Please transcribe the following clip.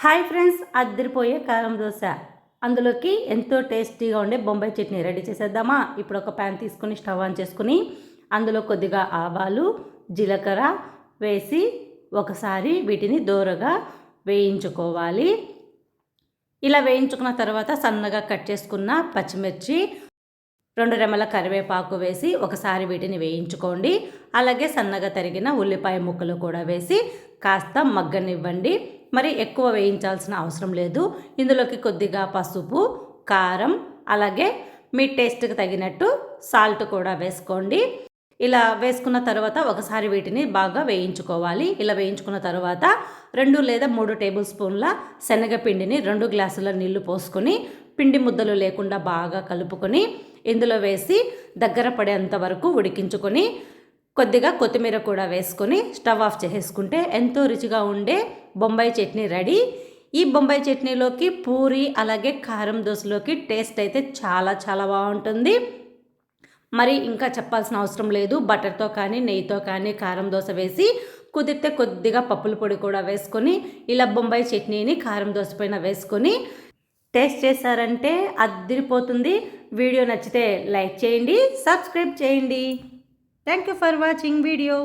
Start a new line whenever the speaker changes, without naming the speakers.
Hi friends, అద్దరిపోయే కారం దోశ అందులోకి ఎంతో టేస్టీగా ఉండే బొంబాయి చట్నీ రెడీ చేసేద్దామా. ఇప్పుడు ఒక ప్యాన్ తీసుకుని స్టవ్ ఆన్ చేసుకుని అందులో కొద్దిగా ఆవాలు, జీలకర్ర వేసి ఒకసారి వీటిని దోరగా వేయించుకోవాలి. ఇలా వేయించుకున్న తర్వాత సన్నగా కట్ చేసుకున్న పచ్చిమిర్చి, 2 రెమ్మల కరివేపాకు వేసి ఒకసారి వీటిని వేయించుకోండి. అలాగే సన్నగా తరిగిన ఉల్లిపాయ ముక్కలు కూడా వేసి కాస్త మగ్గనివ్వండి. మరి ఎక్కువ వేయించాల్సిన అవసరం లేదు. ఇందులోకి కొద్దిగా పసుపు, కారం, అలాగే మీ టేస్ట్కి తగినట్టు సాల్ట్ కూడా వేసుకోండి. ఇలా వేసుకున్న తర్వాత ఒకసారి వీటిని బాగా వేయించుకోవాలి. ఇలా వేయించుకున్న తర్వాత 2 లేదా 3 టేబుల్ స్పూన్ల శనగపిండిని 2 గ్లాసుల నీళ్లు పోసుకొని పిండి ముద్దలు లేకుండా బాగా కలుపుకొని ఇందులో వేసి దగ్గర పడేంత వరకు ఉడికించుకొని కొద్దిగా కొత్తిమీర కూడా వేసుకొని స్టవ్ ఆఫ్ చేసుకుంటే ఎంతో రుచిగా ఉండే బొంబాయి చట్నీ రెడీ. ఈ బొంబాయి చట్నీలోకి పూరి అలాగే కారం దోశలోకి టేస్ట్ అయితే చాలా చాలా బాగుంటుంది. మరి ఇంకా చెప్పాల్సిన అవసరం లేదు. బటర్తో కానీ నెయ్యితో కానీ కారం దోశ వేసి కుదిరితే కొద్దిగా పప్పుల పొడి కూడా వేసుకొని ఇలా బొంబాయి చట్నీని కారం దోశ పైన వేసుకొని టేస్ట్ చేశారంటే అద్దిరిపోతుంది. వీడియో నచ్చితే లైక్ చేయండి, సబ్స్క్రైబ్ చేయండి. Thank you for watching video.